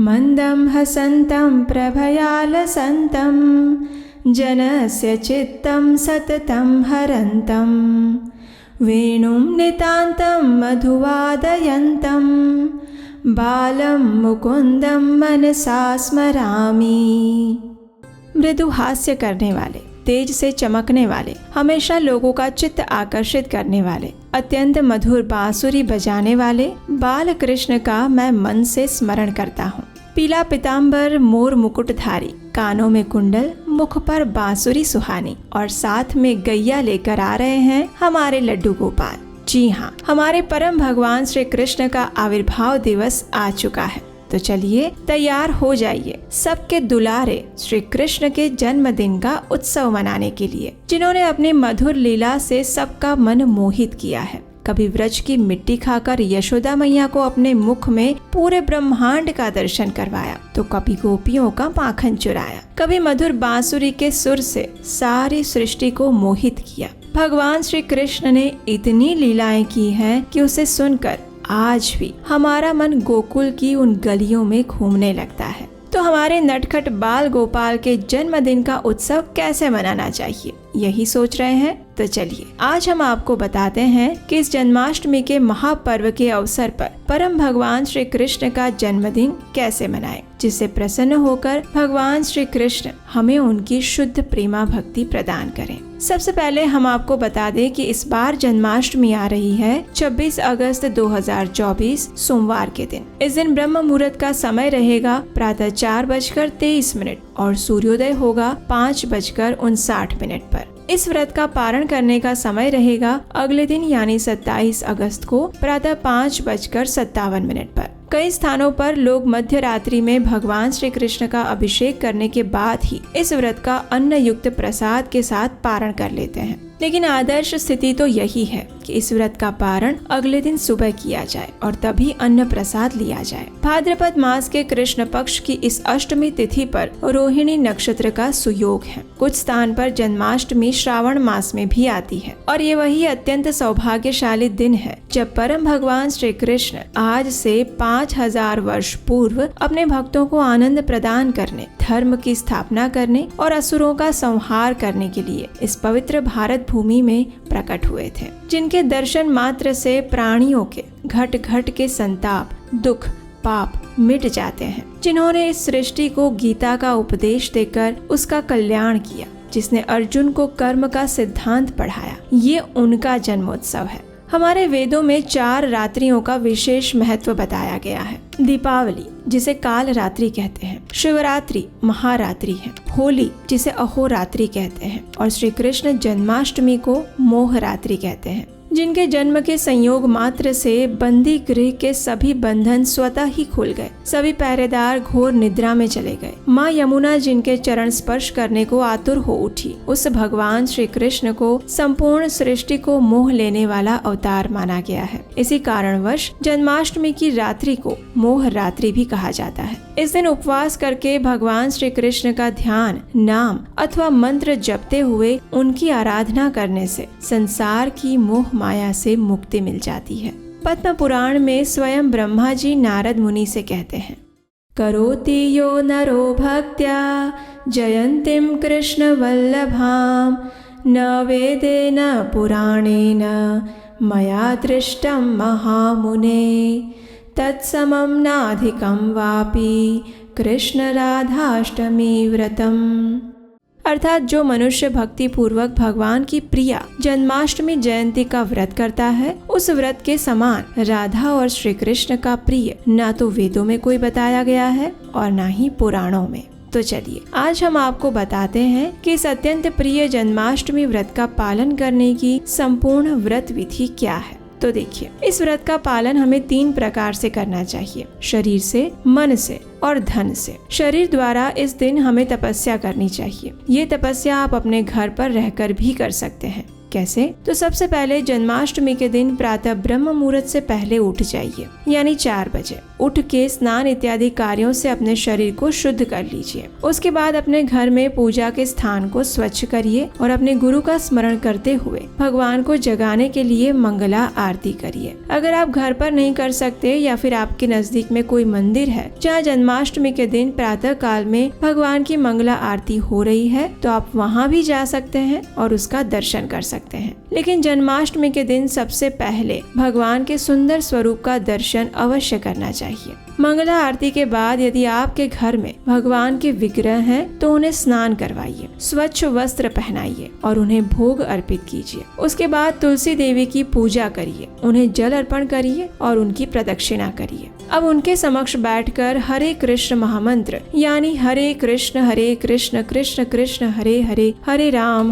मंदं हसन्तं प्रभयालसन्तं जनस्य चित्तं सततं हरन्तं वेणुं नितान्तं मधुवादयन्तं बालं मुकुन्दं मनसा स्मरामि। मृदु हास्य करने वाले, तेज से चमकने वाले, हमेशा लोगों का चित्त आकर्षित करने वाले, अत्यंत मधुर बांसुरी बजाने वाले बाल कृष्ण का मैं मन से स्मरण करता हूँ। पीला पीताम्बर, मोर मुकुटधारी, कानों में कुंडल, मुख पर बांसुरी सुहानी और साथ में गैया लेकर आ रहे हैं हमारे लड्डू गोपाल। जी हाँ, हमारे परम भगवान श्री कृष्ण का आविर्भाव दिवस आ चुका है। तो चलिए तैयार हो जाइए सबके दुलारे श्री कृष्ण के जन्मदिन का उत्सव मनाने के लिए, जिन्होंने अपनी मधुर लीला से सबका मन मोहित किया है। कभी व्रज की मिट्टी खाकर यशोदा मैया को अपने मुख में पूरे ब्रह्मांड का दर्शन करवाया, तो कभी गोपियों का माखन चुराया, कभी मधुर बांसुरी के सुर से सारी सृष्टि को मोहित किया। भगवान श्री कृष्ण ने इतनी लीलाएं की हैं कि उसे सुनकर आज भी हमारा मन गोकुल की उन गलियों में घूमने लगता है। तो हमारे नटखट बाल गोपाल के जन्मदिन का उत्सव कैसे मनाना चाहिए, यही सोच रहे हैं? तो चलिए आज हम आपको बताते हैं कि इस जन्माष्टमी के महापर्व के अवसर पर परम भगवान श्री कृष्ण का जन्मदिन कैसे मनाएं, जिससे प्रसन्न होकर भगवान श्री कृष्ण हमें उनकी शुद्ध प्रेमा भक्ति प्रदान करें। सबसे पहले हम आपको बता दें कि इस बार जन्माष्टमी आ रही है 26 अगस्त 2024 सोमवार के दिन। इस दिन ब्रह्म मुहूर्त का समय रहेगा प्रातः 4:23 और सूर्योदय होगा 5:59 पर। इस व्रत का पारण करने का समय रहेगा अगले दिन यानी 27 अगस्त को प्रातः 5:57 पर। कई स्थानों पर लोग मध्य रात्रि में भगवान श्री कृष्ण का अभिषेक करने के बाद ही इस व्रत का अन्न युक्त प्रसाद के साथ पारण कर लेते हैं, लेकिन आदर्श स्थिति तो यही है कि इस व्रत का पारण अगले दिन सुबह किया जाए और तभी अन्न प्रसाद लिया जाए। भाद्रपद मास के कृष्ण पक्ष की इस अष्टमी तिथि पर रोहिणी नक्षत्र का सुयोग है। कुछ स्थान पर जन्माष्टमी श्रावण मास में भी आती है और ये वही अत्यंत सौभाग्यशाली दिन है जब परम भगवान श्री कृष्ण आज से 5000 वर्ष पूर्व अपने भक्तों को आनंद प्रदान करने, धर्म की स्थापना करने और असुरों का संहार करने के लिए इस पवित्र भारत भूमि में प्रकट हुए थे, जिनके दर्शन मात्र से प्राणियों के घट घट के संताप, दुख, पाप मिट जाते हैं। जिन्होंने इस सृष्टि को गीता का उपदेश देकर उसका कल्याण किया, जिसने अर्जुन को कर्म का सिद्धांत पढ़ाया, ये उनका जन्मोत्सव है। हमारे वेदों में 4 रात्रियों का विशेष महत्व बताया गया है। दीपावली, जिसे काल रात्रि कहते हैं, शिवरात्रि महारात्रि है, होली जिसे अहोरात्रि कहते हैं और श्री कृष्ण जन्माष्टमी को मोहरात्रि कहते हैं। जिनके जन्म के संयोग मात्र से बंदी गृह के सभी बंधन स्वतः ही खुल गए, सभी पहरेदार घोर निद्रा में चले गए। माँ यमुना जिनके चरण स्पर्श करने को आतुर हो उठी, उस भगवान श्री कृष्ण को संपूर्ण सृष्टि को मोह लेने वाला अवतार माना गया है। इसी कारणवश जन्माष्टमी की रात्रि को मोह रात्रि भी कहा जाता है। इस दिन उपवास करके भगवान श्री कृष्ण का ध्यान, नाम अथवा मंत्र जपते हुए उनकी आराधना करने से संसार की मोह माया से मुक्ति मिल जाती है। पद्म पुराण में स्वयं ब्रह्मा जी नारद मुनि से कहते हैं, करोति यो नरो भक्त्या जयंतीम कृष्ण वल्लभाम न वेदेन पुराणेन मया दृष्टम महामुने तत्समं नाधिकं वापि कृष्ण राधाष्टमी व्रतम। अर्थात जो मनुष्य भक्ति पूर्वक भगवान की प्रिया जन्माष्टमी जयंती का व्रत करता है, उस व्रत के समान राधा और श्री कृष्ण का प्रिय न तो वेदों में कोई बताया गया है और न ही पुराणों में। तो चलिए आज हम आपको बताते हैं कि इस अत्यंत प्रिय जन्माष्टमी व्रत का पालन करने की संपूर्ण व्रत विधि क्या है। तो देखिए, इस व्रत का पालन हमें 3 प्रकार से करना चाहिए, शरीर से, मन से और धन से। शरीर द्वारा इस दिन हमें तपस्या करनी चाहिए। ये तपस्या आप अपने घर पर रहकर भी कर सकते हैं। कैसे? तो सबसे पहले जन्माष्टमी के दिन प्रातः ब्रह्म मुहूर्त से पहले उठ जाइए, यानी 4 बजे। उठ के स्नान इत्यादि कार्यों से अपने शरीर को शुद्ध कर लीजिए। उसके बाद अपने घर में पूजा के स्थान को स्वच्छ करिए और अपने गुरु का स्मरण करते हुए भगवान को जगाने के लिए मंगला आरती करिए। अगर आप घर पर नहीं कर सकते या फिर आपके नजदीक में कोई मंदिर है जहाँ जन्माष्टमी के दिन प्रातः काल में भगवान की मंगला आरती हो रही है, तो आप वहाँ भी जा सकते हैं और उसका दर्शन कर सकते हैं। लेकिन जन्माष्टमी के दिन सबसे पहले भगवान के सुंदर स्वरूप का दर्शन अवश्य करना चाहिए। मंगला आरती के बाद यदि आपके घर में भगवान के विग्रह हैं, तो उन्हें स्नान करवाइए, स्वच्छ वस्त्र पहनाइए और उन्हें भोग अर्पित कीजिए। उसके बाद तुलसी देवी की पूजा करिए, उन्हें जल अर्पण करिए और उनकी प्रदक्षिणा करिए। अब उनके समक्ष बैठकर हरे कृष्ण महामंत्र यानी हरे कृष्ण कृष्ण कृष्ण हरे हरे, हरे राम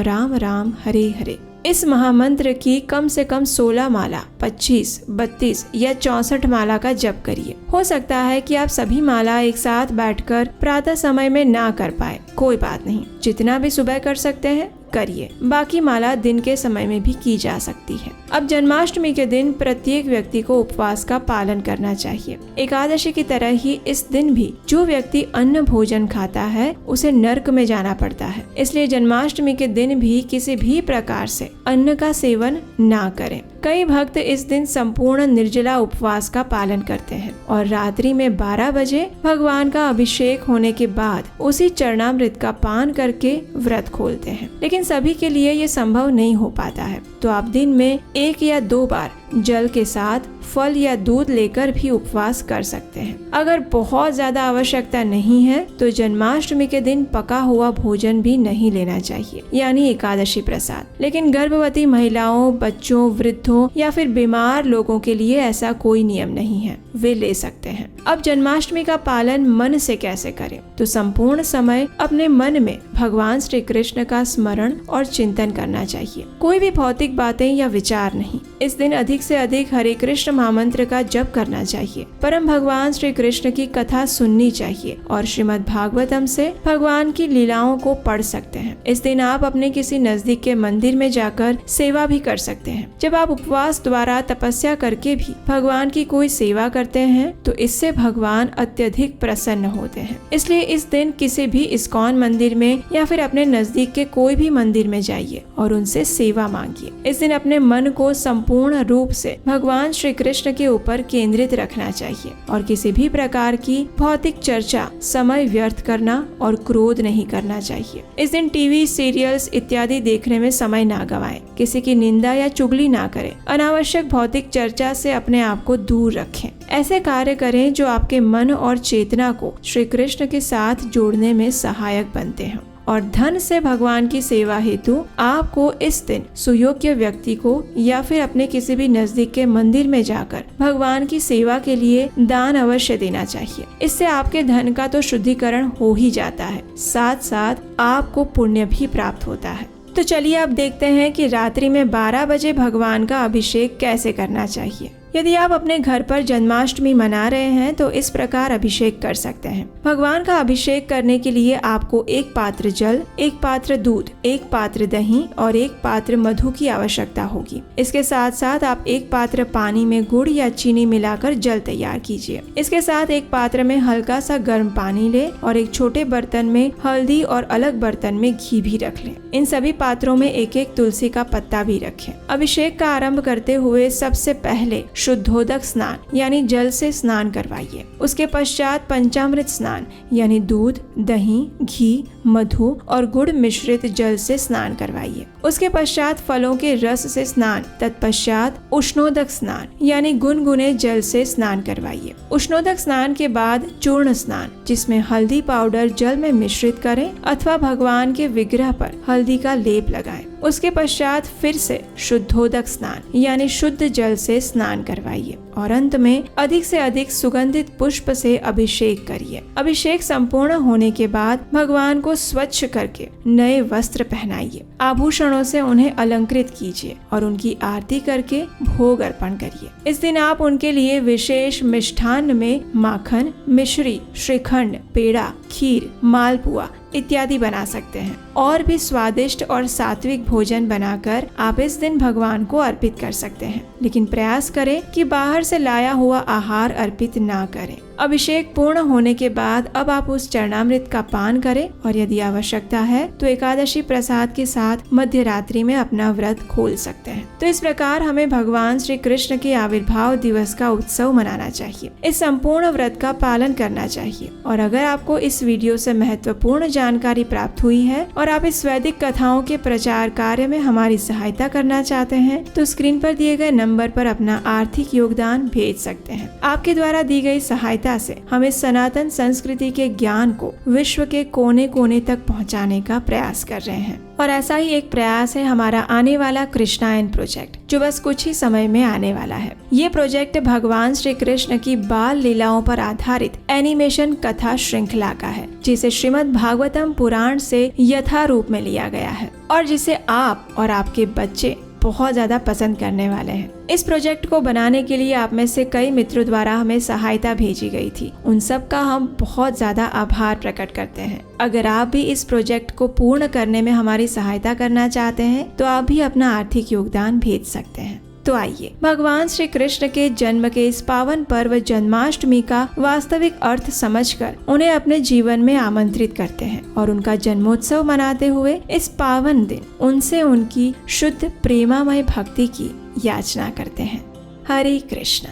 राम राम हरे हरे, इस महामंत्र की कम से कम 16 माला, 25, 32 या 64 माला का जप करिए। हो सकता है कि आप सभी माला एक साथ बैठकर प्रातः समय में ना कर पाए, कोई बात नहीं, जितना भी सुबह कर सकते हैं करिए। बाकी माला दिन के समय में भी की जा सकती है। अब जन्माष्टमी के दिन प्रत्येक व्यक्ति को उपवास का पालन करना चाहिए। एकादशी की तरह ही इस दिन भी जो व्यक्ति अन्न भोजन खाता है उसे नरक में जाना पड़ता है। इसलिए जन्माष्टमी के दिन भी किसी भी प्रकार से अन्न का सेवन ना करें। कई भक्त इस दिन संपूर्ण निर्जला उपवास का पालन करते हैं और रात्रि में 12 बजे भगवान का अभिषेक होने के बाद उसी चरणामृत का पान करके व्रत खोलते हैं। लेकिन सभी के लिए ये संभव नहीं हो पाता है, तो आप दिन में 1 या 2 बार जल के साथ फल या दूध लेकर भी उपवास कर सकते हैं। अगर बहुत ज्यादा आवश्यकता नहीं है तो जन्माष्टमी के दिन पका हुआ भोजन भी नहीं लेना चाहिए, यानी एकादशी प्रसाद। लेकिन गर्भवती महिलाओं, बच्चों, वृद्धों या फिर बीमार लोगों के लिए ऐसा कोई नियम नहीं है, वे ले सकते हैं। अब जन्माष्टमी का पालन मन से कैसे करें? तो संपूर्ण समय अपने मन में भगवान श्री कृष्ण का स्मरण और चिंतन करना चाहिए, कोई भी भौतिक बातें या विचार नहीं। इस दिन अधिक से अधिक हरे कृष्ण महामंत्र का जप करना चाहिए, परम भगवान श्री कृष्ण की कथा सुननी चाहिए और श्रीमद् भागवतम से भगवान की लीलाओं को पढ़ सकते हैं। इस दिन आप अपने किसी नजदीक के मंदिर में जाकर सेवा भी कर सकते हैं। जब आप उपवास द्वारा तपस्या करके भी भगवान की कोई सेवा करते हैं तो इससे भगवान अत्यधिक प्रसन्न होते हैं। इसलिए इस दिन किसी भी इस्कॉन मंदिर में या फिर अपने नजदीक के कोई भी मंदिर में जाइए और उनसे सेवा मांगिए। इस दिन अपने मन को संपूर्ण रूप से भगवान श्री कृष्ण के ऊपर केंद्रित रखना चाहिए और किसी भी प्रकार की भौतिक चर्चा, समय व्यर्थ करना और क्रोध नहीं करना चाहिए। इस दिन टीवी, सीरियल्स इत्यादि देखने में समय ना गवाएं, किसी की निंदा या चुगली ना करें, अनावश्यक भौतिक चर्चा से अपने आप को दूर रखें। ऐसे कार्य करें जो आपके मन और चेतना को श्री कृष्ण के साथ जोड़ने में सहायक बनते हैं। और धन से भगवान की सेवा हेतु आपको इस दिन सुयोग्य व्यक्ति को या फिर अपने किसी भी नजदीक के मंदिर में जाकर भगवान की सेवा के लिए दान अवश्य देना चाहिए। इससे आपके धन का तो शुद्धिकरण हो ही जाता है, साथ साथ आपको पुण्य भी प्राप्त होता है। तो चलिए अब देखते हैं कि रात्रि में 12 बजे भगवान का अभिषेक कैसे करना चाहिए। यदि आप अपने घर पर जन्माष्टमी मना रहे हैं तो इस प्रकार अभिषेक कर सकते हैं। भगवान का अभिषेक करने के लिए आपको 1 पात्र जल, 1 पात्र दूध, 1 पात्र दही और 1 पात्र मधु की आवश्यकता होगी। इसके साथ साथ आप 1 पात्र पानी में गुड़ या चीनी मिलाकर जल तैयार कीजिए। इसके साथ 1 पात्र में हल्का सा गर्म पानी ले और एक छोटे बर्तन में हल्दी और अलग बर्तन में घी भी रख लें। इन सभी पात्रों में 1-1 तुलसी का पत्ता भी रखें। अभिषेक का आरंभ करते हुए सबसे पहले शुद्धोदक स्नान यानी जल से स्नान करवाइए। उसके पश्चात पंचामृत स्नान यानी दूध, दही, घी, मधु और गुड़ मिश्रित जल से स्नान करवाइए। उसके पश्चात फलों के रस से स्नान, तत्पश्चात उष्णोदक स्नान यानी गुनगुने जल से स्नान करवाइए। उष्णोदक स्नान के बाद चूर्ण स्नान, जिसमें हल्दी पाउडर जल में मिश्रित करें अथवा भगवान के विग्रह पर हल्दी का लेप लगाएं। उसके पश्चात फिर से शुद्धोदक स्नान यानी शुद्ध जल से स्नान करवाइए और अंत में अधिक से अधिक सुगंधित पुष्प से अभिषेक करिए। अभिषेक संपूर्ण होने के बाद भगवान को स्वच्छ करके नए वस्त्र पहनाइए, आभूषणों से उन्हें अलंकृत कीजिए और उनकी आरती करके भोग अर्पण करिए। इस दिन आप उनके लिए विशेष मिष्ठान्न में माखन, मिश्री, श्रीखंड, पेड़ा, खीर, मालपुआ इत्यादि बना सकते हैं। और भी स्वादिष्ट और सात्विक भोजन बनाकर आप इस दिन भगवान को अर्पित कर सकते हैं, लेकिन प्रयास करें कि बाहर से लाया हुआ आहार अर्पित ना करें। अभिषेक पूर्ण होने के बाद अब आप उस चरणामृत का पान करें और यदि आवश्यकता है तो एकादशी प्रसाद के साथ मध्य रात्रि में अपना व्रत खोल सकते हैं। तो इस प्रकार हमें भगवान श्री कृष्ण के आविर्भाव दिवस का उत्सव मनाना चाहिए, इस संपूर्ण व्रत का पालन करना चाहिए। और अगर आपको इस वीडियो से महत्वपूर्ण जानकारी प्राप्त हुई है और आप इस वैदिक कथाओं के प्रचार कार्य में हमारी सहायता करना चाहते हैं तो स्क्रीन पर दिए गए नंबर पर अपना आर्थिक योगदान भेज सकते हैं। आपके द्वारा दी गई सहायता से हम इस सनातन संस्कृति के ज्ञान को विश्व के कोने कोने तक पहुंचाने का प्रयास कर रहे हैं। और ऐसा ही एक प्रयास है हमारा आने वाला कृष्णायन प्रोजेक्ट, जो बस कुछ ही समय में आने वाला है। ये प्रोजेक्ट भगवान श्री कृष्ण की बाल लीलाओं पर आधारित एनिमेशन कथा श्रृंखला का है, जिसे श्रीमद् भागवतम पुराण से यथारूप में लिया गया है और जिसे आप और आपके बच्चे बहुत ज्यादा पसंद करने वाले हैं। इस प्रोजेक्ट को बनाने के लिए आप में से कई मित्रों द्वारा हमें सहायता भेजी गई थी, उन सब का हम बहुत ज्यादा आभार प्रकट करते हैं। अगर आप भी इस प्रोजेक्ट को पूर्ण करने में हमारी सहायता करना चाहते हैं तो आप भी अपना आर्थिक योगदान भेज सकते हैं। तो आइए भगवान श्री कृष्ण के जन्म के इस पावन पर्व जन्माष्टमी का वास्तविक अर्थ समझकर उन्हें अपने जीवन में आमंत्रित करते हैं और उनका जन्मोत्सव मनाते हुए इस पावन दिन उनसे उनकी शुद्ध प्रेमामय भक्ति की याचना करते हैं। हरे कृष्ण।